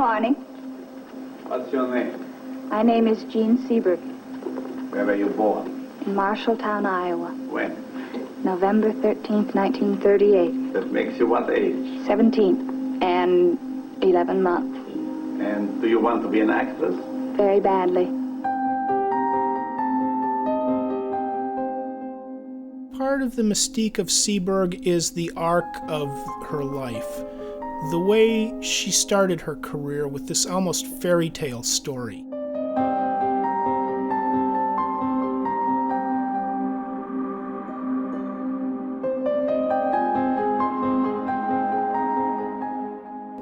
morning. What's your name? My name is Jean Seberg, Where were you born? in Marshalltown, Iowa, When? November 13th, 1938. That makes you what age? 17 and 11 months. And do you want to be an actress? Very badly. Part of the mystique of Seberg is the arc of her life. The way she started her career with this almost fairy tale story.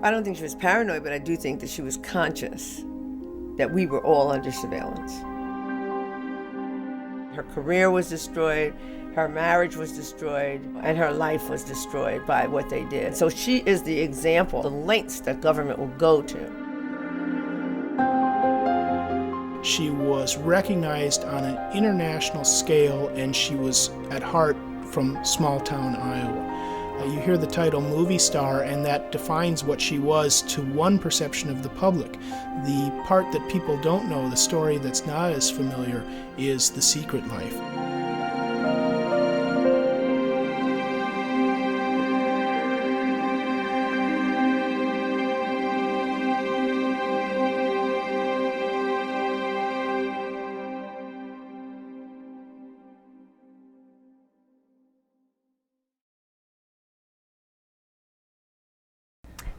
I don't think she was paranoid, but I do think that she was conscious that we were all under surveillance. Her career was destroyed, her marriage was destroyed, and her life was destroyed by what they did. So she is the example, the lengths that government will go to. She was recognized on an international scale, and she was at heart from small town Iowa. You hear the title movie star, and that defines what she was to one perception of the public. The part that people don't know, the story that's not as familiar, is the secret life.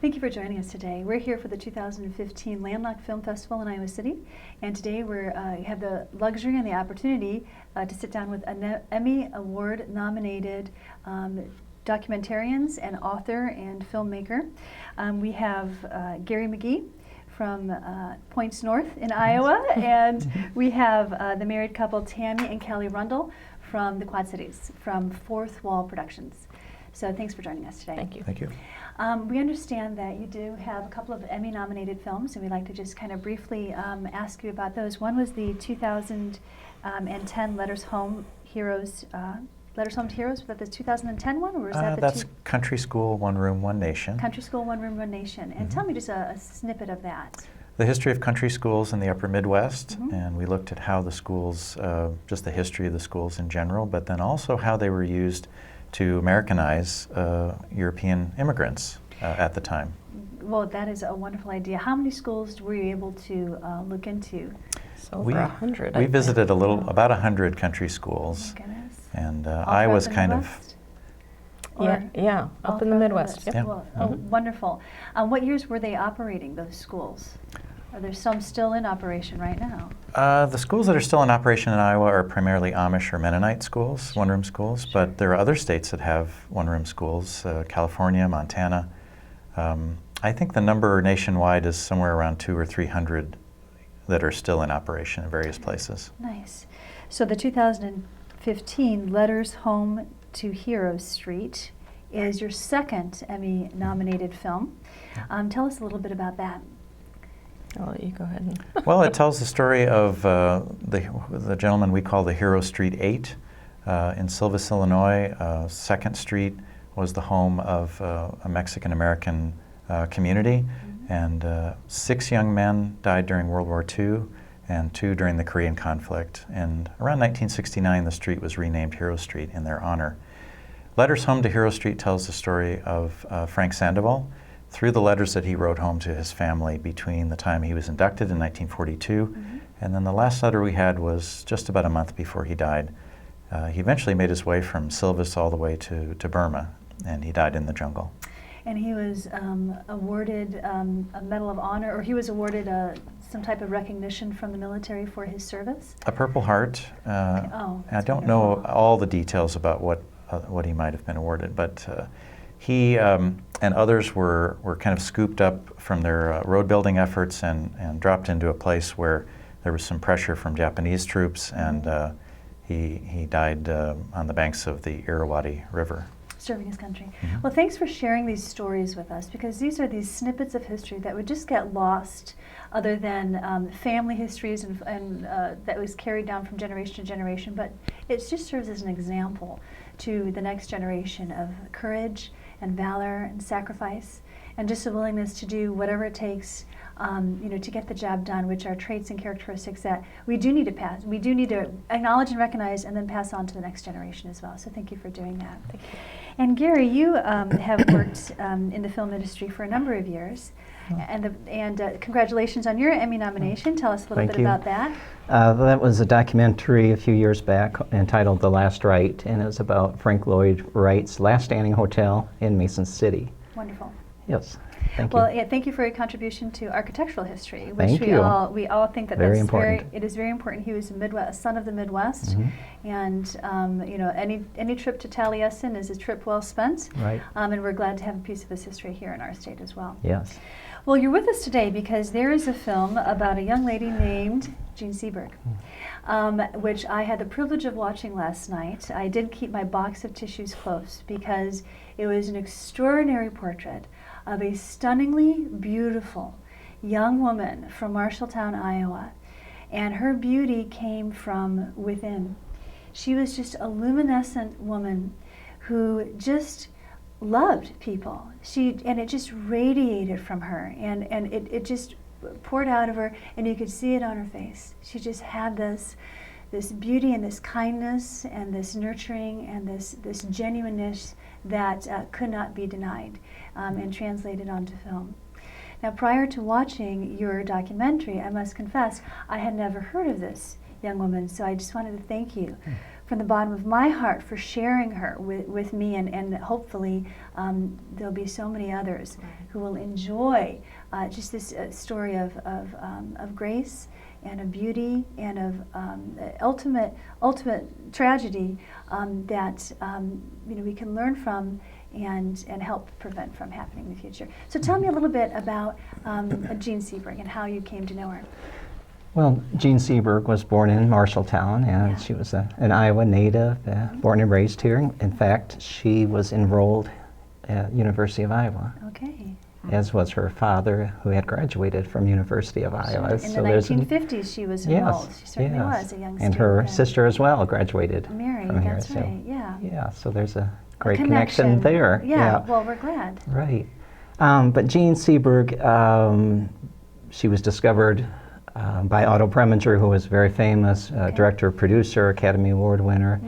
Thank you for joining us today. We're here for the 2015 Landlocked Film Festival in Iowa City, and today we have the luxury and the opportunity to sit down with Emmy Award-nominated documentarians and author and filmmaker. We have Gary McGee from Points North in Iowa, and we have the married couple Tammy and Kelly Rundle from the Quad Cities, from Fourth Wall Productions. So thanks for joining us today. Thank you. Thank you. We understand that you do have a couple of Emmy-nominated films, and we'd like to just kind of briefly ask you about those. One was the 2010 Letters Home Heroes. Letters Home to Heroes. Was that the 2010 one, or was that the That's Country School, One Room, One Nation. Country School, One Room, One Nation? And tell me just a snippet of that. The history of country schools in the upper Midwest, and we looked at how the schools, just the history of the schools in general, but then also how they were used to Americanize European immigrants at the time. Well, that is a wonderful idea. How many schools were you able to look into? So over 100. We visited about 100 country schools. Oh my goodness. And All I was throughout the kind Midwest? Yeah, All up in the throughout Midwest. Midwest. Yeah. Well, oh, wonderful. What years were they operating, those schools? Are there some still in operation right now? The schools that are still in operation in Iowa are primarily Amish or Mennonite schools, one-room schools, but there are other states that have one-room schools, California, Montana. I think the number nationwide is somewhere around 200 or 300 that are still in operation in various places. Nice. So the 2015 Letters Home to Heroes Street is your second Emmy-nominated film. Tell us a little bit about that. I'll let you go ahead. Well, it tells the story of the gentleman we call the Hero Street 8 in Silvis, Illinois. 2nd Street was the home of a Mexican-American community, and 6 young men died during World War II and 2 during the Korean conflict. And around 1969, the street was renamed Hero Street in their honor. Letters Home to Hero Street tells the story of Frank Sandoval, through the letters that he wrote home to his family between the time he was inducted in 1942, and then the last letter we had was just about a month before he died. He eventually made his way from Silvis all the way to Burma, and he died in the jungle. And he was awarded a Medal of Honor, or he was awarded some type of recognition from the military for his service? A Purple Heart. Oh, I don't know all the details about what he might have been awarded, but he and others were kind of scooped up from their road building efforts and dropped into a place where there was some pressure from Japanese troops, and he died on the banks of the Irrawaddy River. Serving his country. Well, thanks for sharing these stories with us, because these are these snippets of history that would just get lost other than family histories and that was carried down from generation to generation, but it just serves as an example to the next generation of courage and valor and sacrifice. and just a willingness to do whatever it takes, to get the job done, which are traits and characteristics that we do need to acknowledge and recognize, and then pass on to the next generation as well. So thank you for doing that. Thank you. And Gary, you have worked in the film industry for a number of years, and congratulations on your Emmy nomination. Tell us a little Thank bit you. about that. That was a documentary a few years back entitled The Last Rite, and it was about Frank Lloyd Wright's last standing hotel in Mason City. Wonderful. Yes, thank Well, you. yeah, thank you for your contribution to architectural history, which Thank we you. all think that Very that's important. it is very important. He was a son of the Midwest, and any trip to Taliesin is a trip well spent. Right. And we're glad to have a piece of his history here in our state as well. Yes. Well, you're with us today because there is a film about a young lady named Jean Seberg, which I had the privilege of watching last night. I did keep my box of tissues close because it was an extraordinary portrait of a stunningly beautiful young woman from Marshalltown, Iowa, and her beauty came from within. She was just a luminescent woman who just loved people. And it just radiated from her, and it just poured out of her, and you could see it on her face. She just had this beauty and this kindness and this nurturing and this genuineness that could not be denied and translated onto film. Now, prior to watching your documentary, I must confess, I had never heard of this young woman, so I just wanted to thank you from the bottom of my heart for sharing her with me, and hopefully there'll be so many others who will enjoy just this story of grace and of beauty and of ultimate tragedy that we can learn from and help prevent from happening in the future. So tell me a little bit about Jean Seberg and how you came to know her. Well, Jean Seberg was born in Marshalltown, and she was an Iowa native, born and raised here. In fact, she was enrolled at University of Iowa, Okay. as was her father, who had graduated from University of Iowa. In the 1950s, she was enrolled. She certainly was a young student. And her yeah. sister as well graduated Mary, from here. that's so, right, yeah. Yeah, so there's a great connection there. Yeah, well, we're glad. Right. But Jean Seberg, she was discovered by Otto Preminger, who was very famous, director, producer, Academy Award winner,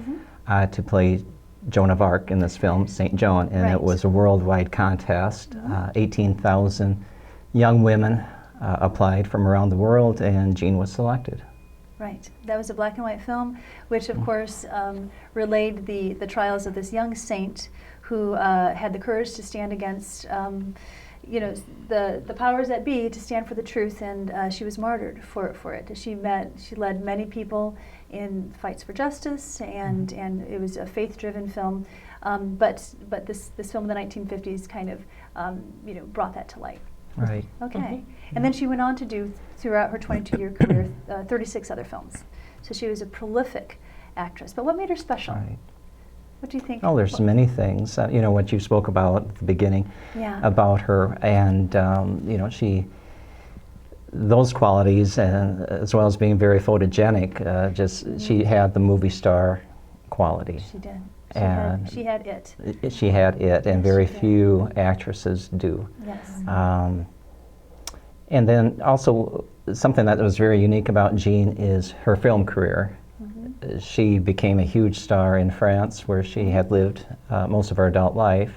to play Joan of Arc in this film, St. Joan, and it was a worldwide contest. 18,000 young women applied from around the world, and Jean was selected. Right. That was a black and white film, which of course relayed the trials of this young saint who had the courage to stand against the powers that be, to stand for the truth, and she was martyred for it. She led many people in fights for justice, and it was a faith-driven film. But this film in the 1950s kind of brought that to light. Right. Okay. And then she went on to do, throughout her 22-year career, 36 other films. So she was a prolific actress. But what made her special? Right. What do you think? Oh, there's many things. What you spoke about at the beginning about her, and those qualities, as well as being very photogenic, she had the movie star quality. She did. She had it. She had it, and very few actresses do. Yes. And then also something that was very unique about Jean is her film career. She became a huge star in France, where she had lived most of her adult life.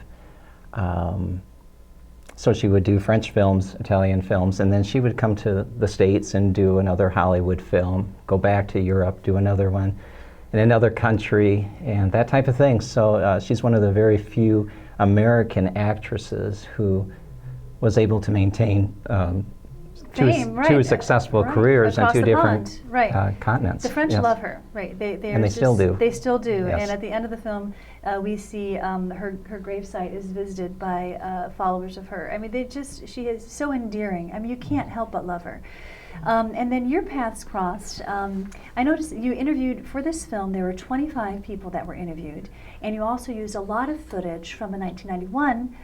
So she would do French films, Italian films, and then she would come to the States and do another Hollywood film, go back to Europe, do another one in another country, and that type of thing. So she's one of the very few American actresses who was able to maintain two successful careers on two different continents. The French love her, right? They still do. They still do. Yes. And at the end of the film, we see her gravesite is visited by followers of her. I mean, she is so endearing. I mean, you can't help but love her. And then your paths crossed. I noticed that you interviewed, for this film, there were 25 people that were interviewed. And you also used a lot of footage from the 1991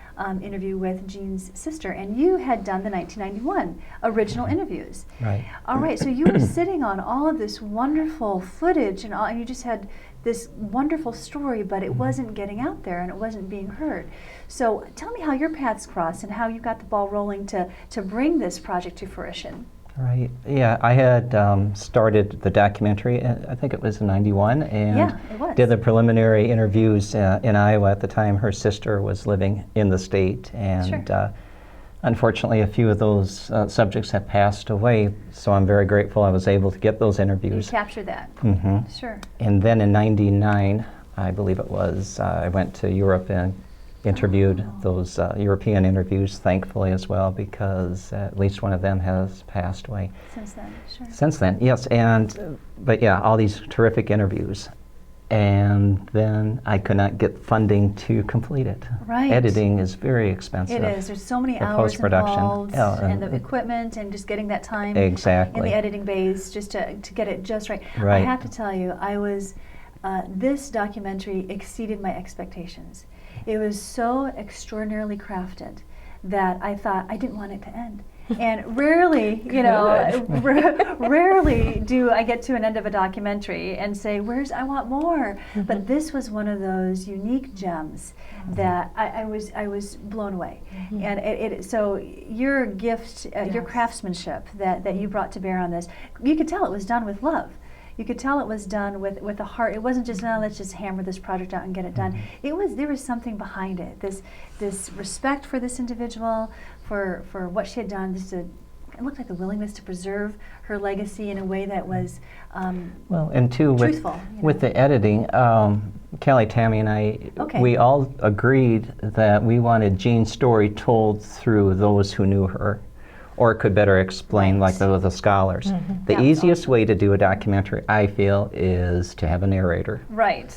interview with Jean's sister. And you had done the 1991 original interviews. Right. All right, so you were sitting on all of this wonderful footage and you just had this wonderful story, but it wasn't getting out there and it wasn't being heard. So tell me how your paths crossed and how you got the ball rolling to bring this project to fruition. Right. Yeah, I had started the documentary, I think it was in '91, and Yeah, it was. did the preliminary interviews in Iowa at the time. Her sister was living in the state, and Sure. unfortunately, a few of those subjects have passed away. So I'm very grateful I was able to get those You interviews. captured that. hmm Sure. And then in '99, I believe it was, I went to Europe and interviewed those European interviews, thankfully as well, because at least one of them has passed away. Since then, sure. Since then, yes, and but yeah, all these terrific interviews, and then I could not get funding to complete it. Right. Editing is very expensive. It is. There's so many The hours post-production. involved, Yeah, and the and- equipment, and just getting that time Exactly. in the editing bays just to get it just right. I Right. have to tell you, this documentary exceeded my expectations. It was so extraordinarily crafted that I thought I didn't want it to end. And rarely, rarely do I get to an end of a documentary and say, I want more. But this was one of those unique gems that I was blown away. And so your gift, your craftsmanship that you brought to bear on this, you could tell it was done with love. You could tell it was done with a heart. It wasn't just, no, let's just hammer this project out and get it done. There was something behind it. This respect for this individual, for what she had done. It looked like the willingness to preserve her legacy in a way that was Well, and too, truthful. with the editing, Kelly, Tammy, and I, Okay. we all agreed that we wanted Jean's story told through those who knew her, or could better explain, Right. like the scholars. The Yeah. easiest way to do a documentary, I feel, is to have a narrator. Right.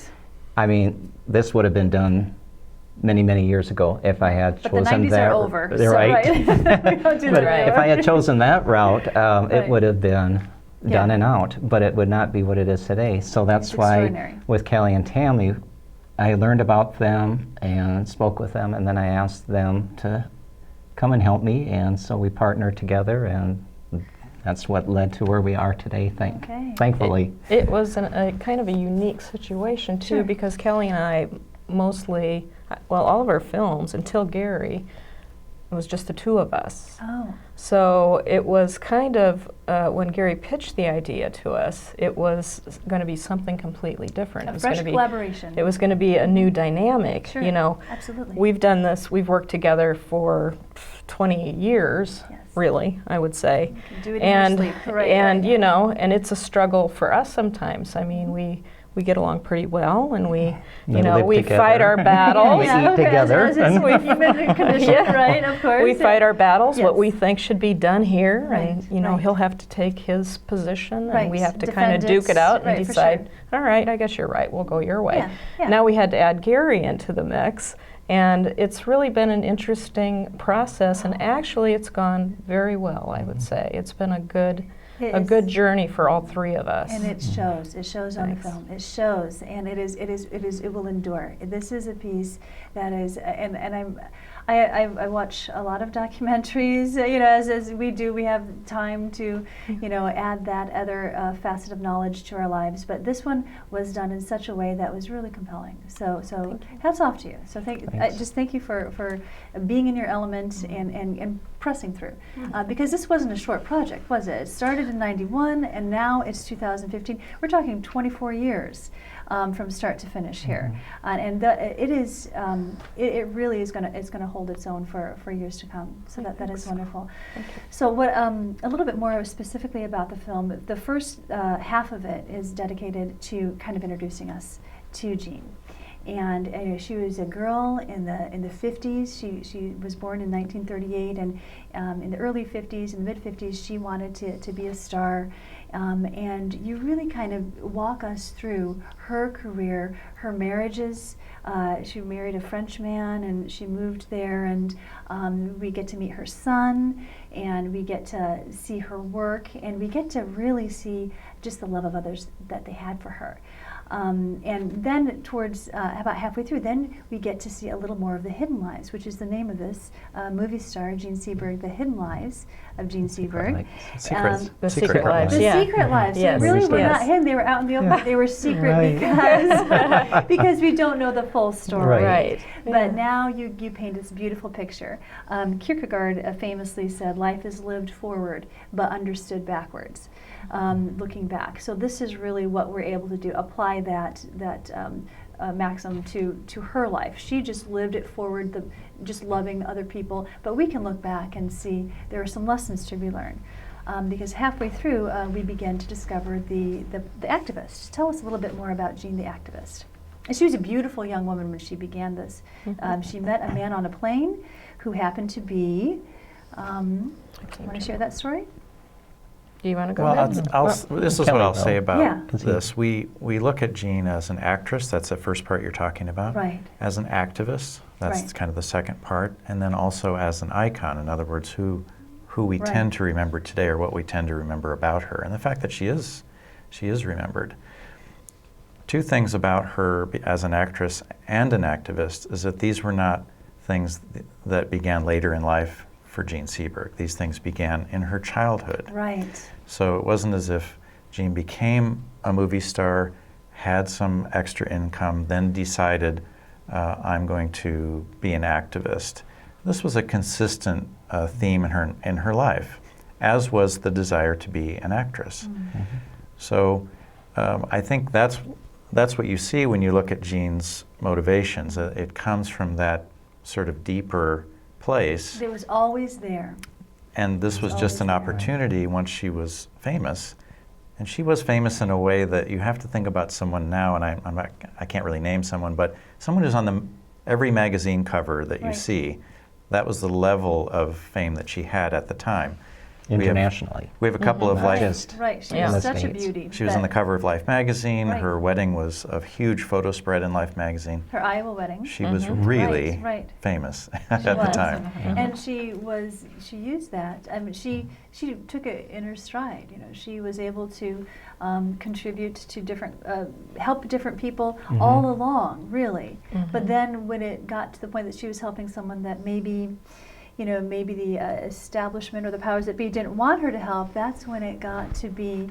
I mean, this would have been done many, many years ago if I had But the chosen 90s that. are over. They're So, right. we don't do But that if I had chosen that route, Right. it would have been done Yeah. and out, but it would not be what it is today. So that's It's why extraordinary. with Kelly and Tammy, I learned about them and spoke with them, and then I asked them to come and help me, and so we partnered together, and that's what led to where we are today, Okay. thankfully. It was a kind of a unique situation too, Sure. because Kelly and I mostly, well, all of our films until Gary, it was just the two of us. Oh. So it was kind of, when Gary pitched the idea to us, it was going to be something completely different. A It was fresh gonna be, collaboration. It was going to be a new dynamic. Sure. You know, Absolutely. we've done this. We've worked together for 20 years, Yes. really, I would say. You can do it in your sleep. Right, and right. you know, and it's a struggle for us sometimes. I mean, we get along pretty well, and we live we together. fight our battles. We eat together. As human condition, Yeah. right? Of course. We fight our battles, what Yes. we think should be done here, Right, and you know, right. he'll have to take his position, Right, and we have to kind defend of duke it out right, and for decide, sure. all right, I guess you're right, we'll go your way. Yeah, yeah. Now we had to add Gary into the mix, and it's really been an interesting process, and actually it's gone very well, I would say. It's been a good journey for all three of us. And it shows. It shows on the Thanks. film. It shows, and it will endure. This is a piece that is, and I watch a lot of documentaries. You know, as we do, we have time to, you know, add that other facet of knowledge to our lives. But this one was done in such a way that was really compelling. So hats off to you. So thank you for being in your element and pressing through, because this wasn't a short project, was it? It started in '91, and now it's 2015. We're talking 24 years from start to finish here, and it really is it's going to hold its own for years to come. So that is wonderful. So what a little bit more specifically about the film. The first half of it is dedicated to kind of introducing us to Jean. And she was a girl in the 50s. She was born in 1938, and in the early 50s, in the mid 50s, she wanted to be a star. And you really kind of walk us through her career, her marriages. She married a French man, and she moved there, and we get to meet her son, and we get to see her work, and we get to really see just the love of others that they had for her. And then towards about halfway through, then we get to see a little more of the hidden lives, which is the name of this movie star, Jean Seberg, The Hidden Lives of Jean Seberg. The secret lives. The Yeah. secret lives. Yes. So really were Yes. not hidden, they were out in the open, they were secret Right. because we don't know the full story. Right. But now you paint this beautiful picture. Kierkegaard famously said, life is lived forward, but understood backwards. Looking back. So this is really what we're able to do, apply that maxim to her life. She just lived it forward, just loving other people, but we can look back and see there are some lessons to be learned. Because halfway through, we began to discover the activist. Tell us a little bit more about Jean the activist. And she was a beautiful young woman when she began this. She met a man on a plane who happened to be, want to share that story? Do you want to go Well, ahead? this is Kelly what I'll will. say about Yeah. this. We look at Jean as an actress. That's the first part you're talking about. Right. As an activist. That's Right. kind of the second part. And then also as an icon. In other words, who we Right. tend to remember today, or what we tend to remember about her. And the fact that she is remembered. Two things about her as an actress and an activist is that these were not things that began later in life for Jean Seberg. These things began in her childhood. Right. So it wasn't as if Jean became a movie star, had some extra income, then decided, I'm going to be an activist. This was a consistent theme in her life, as was the desire to be an actress. Mm-hmm. So I think that's what you see when you look at Jean's motivations. It comes from that sort of deeper place. It was always there. And this was just an always there. opportunity once she was famous. And she was famous in a way that you have to think about someone now, and I can't really name someone, but someone who's on every magazine cover that you Right. see. That was the level of fame that she had at the time. Internationally. We have a couple of Not Life. just Right. She Yeah. was in the such a States. beauty. She was on the cover of Life magazine. Right. Her wedding was a huge photo spread in Life magazine. Her Iowa wedding. She was really Right. famous She at the was. time. And she used that. I mean, she took it in her stride. You know, she was able to contribute to different, help different people all along, really. But then when it got to the point that she was helping someone that maybe the establishment or the powers that be didn't want her to help, that's when it got to be,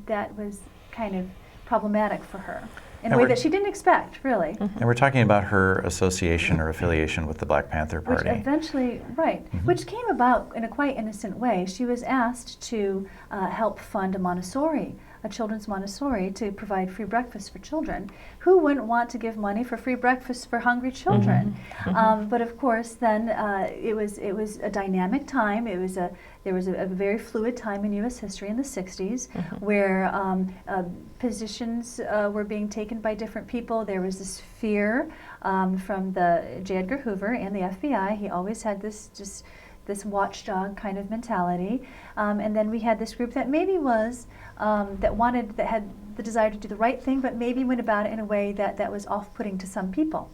that was kind of problematic for her in a And way we're- that she didn't expect, really. And we're talking about her association or affiliation with the Black Panther Which Party. eventually, right, which came about in a quite innocent way. She was asked to help fund a children's Montessori, to provide free breakfast for children. Who wouldn't want to give money for free breakfast for hungry children? But of course, then it was a dynamic time. There was a very fluid time in U.S. history in the 60s, where positions were being taken by different people. There was this fear from J. Edgar Hoover and the FBI. He always had this watchdog kind of mentality. And then we had this group that maybe was, that had the desire to do the right thing, but maybe went about it in a way that was off-putting to some people.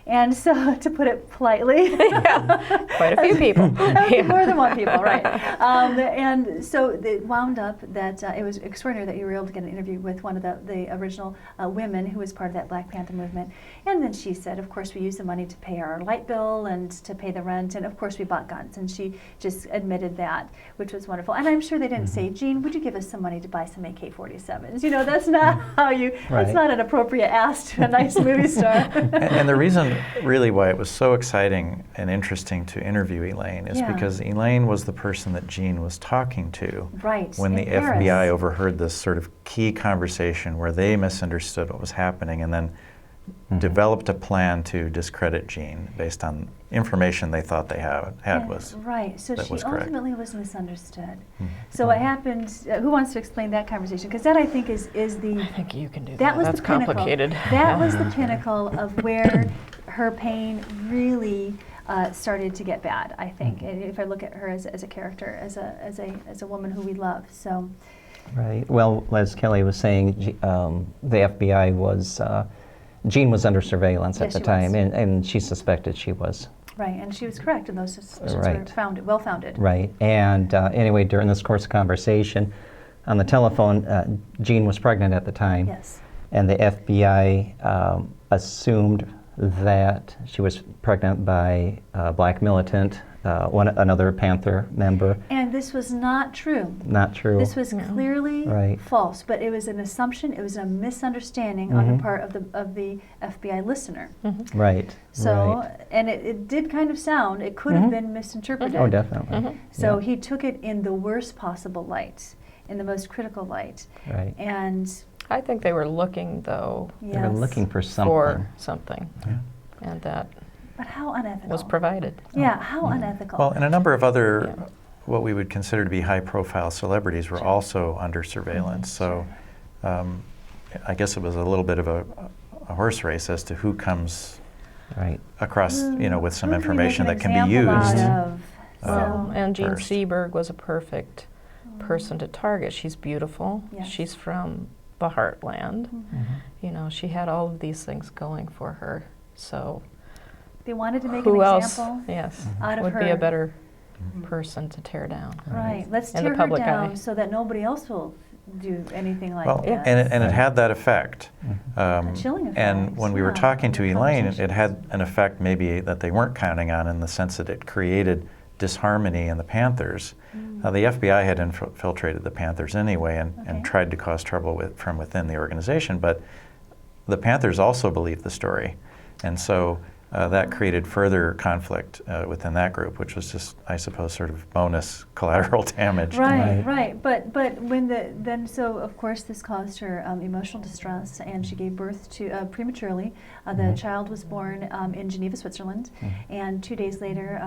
And so, to put it politely, Quite a few people. more than one people, right? And so it wound up that it was extraordinary that you were able to get an interview with one of the original women who was part of that Black Panther movement. And then she said, of course, we used the money to pay our light bill and to pay the rent, and of course we bought guns. And she just admitted that, which was wonderful. And I'm sure they didn't say, Jean, would you give us some money to buy some AK-47s? You know, that's not how you. Right. That's not an appropriate ask to a nice movie star. And the reason really why it was so exciting and interesting to interview Elaine is Yeah. because Elaine was the person that Jean was talking to Right, when the in Paris. FBI overheard this sort of key conversation where they misunderstood what was happening, and then developed a plan to discredit Jean based on information they thought they had was right. So that she was correct. ultimately was misunderstood. So what happened? Who wants to explain that conversation? Because that I think is the I think you can do that. that was That's the pinnacle. complicated. That was the pinnacle of where her pain really started to get bad. I think if I look at her as a character, as a woman who we love. So. Right. Well, as Kelly was saying, the FBI was, Jean was under surveillance at Yes, the she time, was. and she suspected she was. Right, and she was correct, and those suspicions Right. were well-founded. Right. And anyway, during this course of conversation, on the telephone, Jean was pregnant at the time. Yes. And the FBI assumed that she was pregnant by a black militant, another Panther member. And this was not true. Not true. This was clearly Right. false, but it was an assumption, it was a misunderstanding on the part of the FBI listener. Right. So, right. and it did kind of sound, it could have been misinterpreted. Oh, definitely. So Yeah. he took it in the worst possible light, in the most critical light. Right. And I think they were looking, though, They were yes. looking for something. for something. And that But how unethical. was provided. Yeah, how unethical. Well, and a number of other what we would consider to be high-profile celebrities were also under surveillance. So I guess it was a little bit of a horse race as to who comes Right. across, with some Who can we make information an that can be example out used. of? Well, So- and Jean first. Seberg was a perfect person to target. She's beautiful. Yes. She's from the heartland. Mm-hmm. She had all of these things going for her. So They wanted to make who an else, example yes, out of would her. be a better person to tear down? Right. Let's In the tear her public down eye. so that nobody else will do anything like Well, that. and it had that effect. A chilling effect. And when we were yeah, talking to in the Elaine, conversation. it had an effect maybe that they weren't counting on in the sense that it created disharmony in the Panthers. The FBI had infiltrated the Panthers anyway and Okay. tried to cause trouble from within the organization, but the Panthers also believed the story. And so that created further conflict within that group, which was just, I suppose, sort of bonus collateral damage. Right, Right. right. But when so of course this caused her emotional distress, and she gave birth to prematurely. The child was born in Geneva, Switzerland, and 2 days later,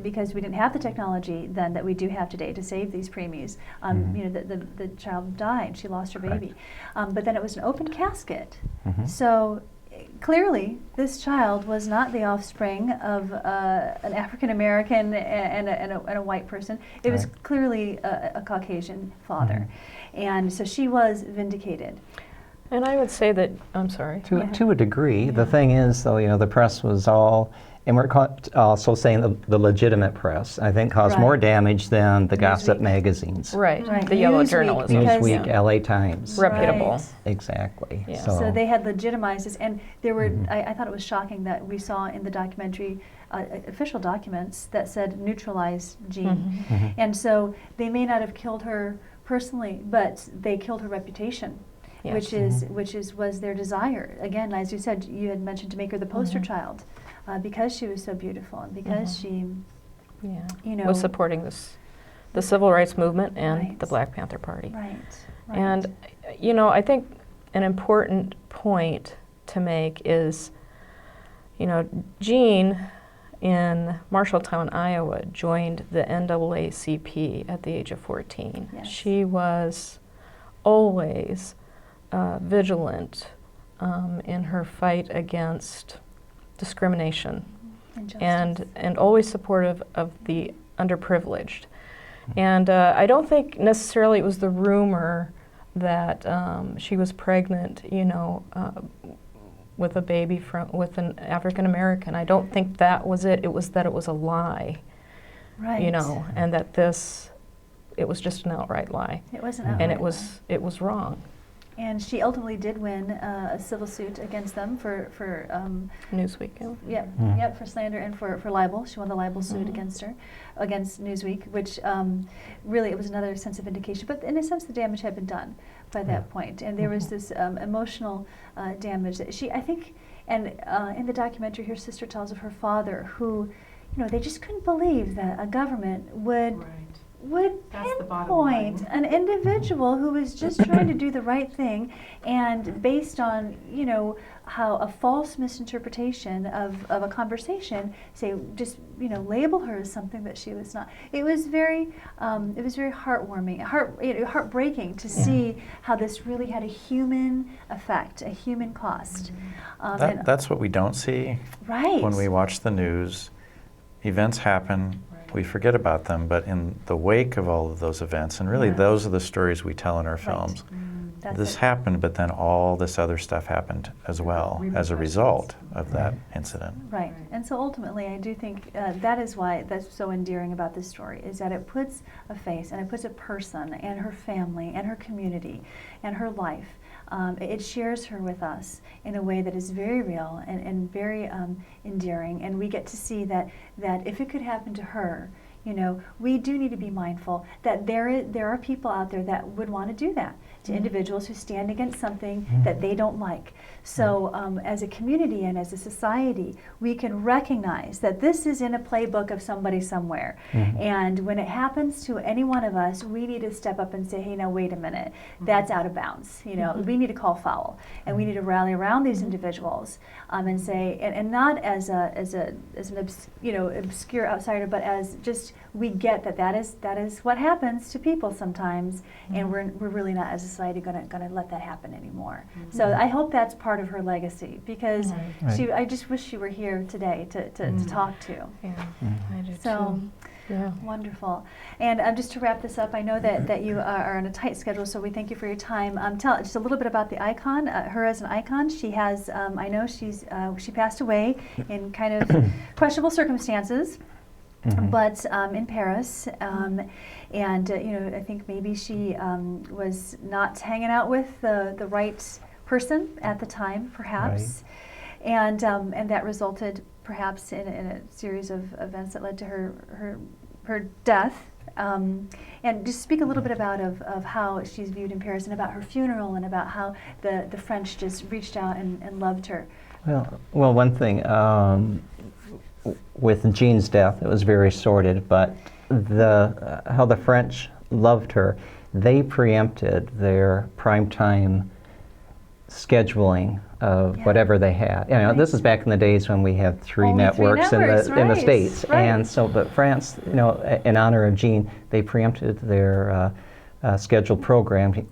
because we didn't have the technology then that we do have today to save these preemies, the child died. She lost her baby, but then it was an open casket. So. Clearly, this child was not the offspring of an African American and a white person. It was Right. clearly a Caucasian father, and so she was vindicated. And I would say that, I'm sorry. To a degree. The thing is, though, the press was all, and we're also saying the legitimate press, I think, caused Right. more damage than the gossip Newsweek. magazines. Right, Right. the yellow Newsweek, journalism. because- Newsweek, LA Times. Reputable. Right. Exactly. Yeah. So they had legitimized this, and there were. I thought it was shocking that we saw in the documentary official documents that said neutralize Jean, and so they may not have killed her personally, but they killed her reputation. Yes. Which was their desire. Again, as you said, you had mentioned to make her the poster child, because she was so beautiful and because she, Yeah. Was supporting the civil rights movement and Right. the Black Panther Party. right. And, I think an important point to make is, Jean in Marshalltown, Iowa, joined the NAACP at the age of 14. Yes. She was always vigilant in her fight against discrimination Injustice. and always supportive of the underprivileged. And I don't think necessarily it was the rumor that she was pregnant, with a baby with an African American. I don't think that was it. It was that it was a lie, right. and that it was just an outright lie, It wasn't and it outright was wrong. And she ultimately did win a civil suit against them for Newsweek. Yeah. yep, for slander and for libel. She won the libel suit against Newsweek, which really it was another sense of vindication. But in a sense, the damage had been done by that point, and there was this emotional damage that I think, and in the documentary, her sister tells of her father, who, they just couldn't believe that a government would That's the bottom pinpoint line. an individual who was just trying to do the right thing, and based on, you know, how a false misinterpretation of a conversation, say, just, you know, label her as something that she was not. It was very heartwarming, heartbreaking to see how this really had a human effect, a human cost. That's what we don't see Right. when we watch the news. Events happen, we forget about them, but in the wake of all of those events, and really those are the stories we tell in our films. That's This it. happened, but then all this other stuff happened as well as a result of that incident. Right. And so ultimately, I do think that is why that's so endearing about this story, is that it puts a face and it puts a person and her family and her community and her life. It shares her with us in a way that is very real and very endearing. And we get to see that if it could happen to her, you know, we do need to be mindful that there are people out there that would want to do that to individuals who stand against something that they don't like. So as a community and as a society, we can recognize that this is in a playbook of somebody somewhere. And when it happens to any one of us, we need to step up and say, hey, now wait a minute, that's out of bounds. You know, we need to call foul, and we need to rally around these individuals and say, and not as an obscure outsider, but as just, we get that is what happens to people sometimes, and we're really not as a society going to let that happen anymore. So I hope that's part of her legacy, because I just wish she were here today to talk to. Yeah, I do So too. Yeah. wonderful. And just to wrap this up, I know that you are on a tight schedule, so we thank you for your time. Tell just a little bit about the icon, her as an icon. She has, I know she passed away in kind of questionable circumstances. But in Paris, and you know, I think maybe she was not hanging out with the right person at the time, perhaps, and that resulted perhaps in a series of events that led to her death. And just speak a little bit about of how she's viewed in Paris, and about her funeral, and about how the French just reached out and loved her. Well, one thing. With Jean's death, it was very sordid, but how the French loved her, they preempted their primetime scheduling of whatever they had. You know, this is back in the days when we had three Only networks, three networks, in the States, and so, but France, you know, in honor of Jean, they preempted their scheduled programming.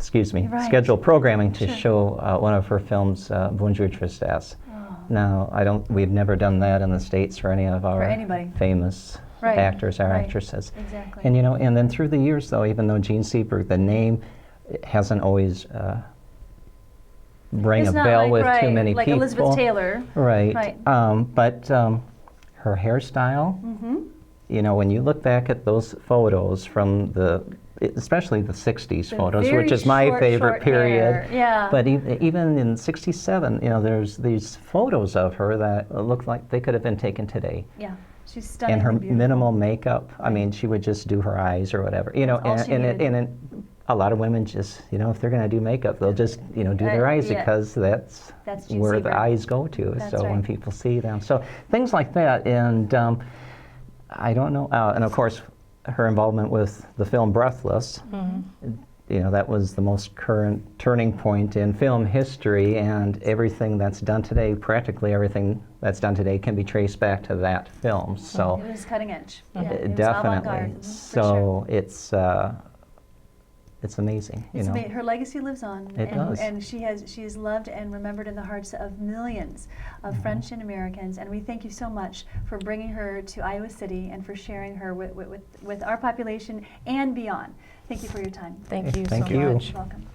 Scheduled programming to show one of her films, Bonjour Tristesse. Now, we've never done that in the States for any of our famous actors or actresses. Exactly. And, you know, and then through the years, though, even though Jean Seberg, the name hasn't always rang a bell with too many like people. Elizabeth Taylor. Right. But her hairstyle, you know, when you look back at those photos from especially the 60s photos, which is my favorite period. Yeah. But even in 67, you know, there's these photos of her that look like they could have been taken today. Yeah, she's stunning. And her minimal makeup, I mean, she would just do her eyes or whatever. You know, and a lot of women just, you know, if they're going to do makeup, they'll just, you know, do their eyes because that's where the eyes go to. So when people see them. So things like that. And I don't know. And of course, her involvement with the film Breathless, you know, that was the most current turning point in film history, and everything that's done today, practically everything that's done today, can be traced back to that film. So it was cutting edge. Yeah, definitely. So it's amazing. Her legacy lives on. It does. And she is loved and remembered in the hearts of millions of French and Americans. And we thank you so much for bringing her to Iowa City and for sharing her with our population and beyond. Thank you for your time. Thank you Thank so you. much. Welcome.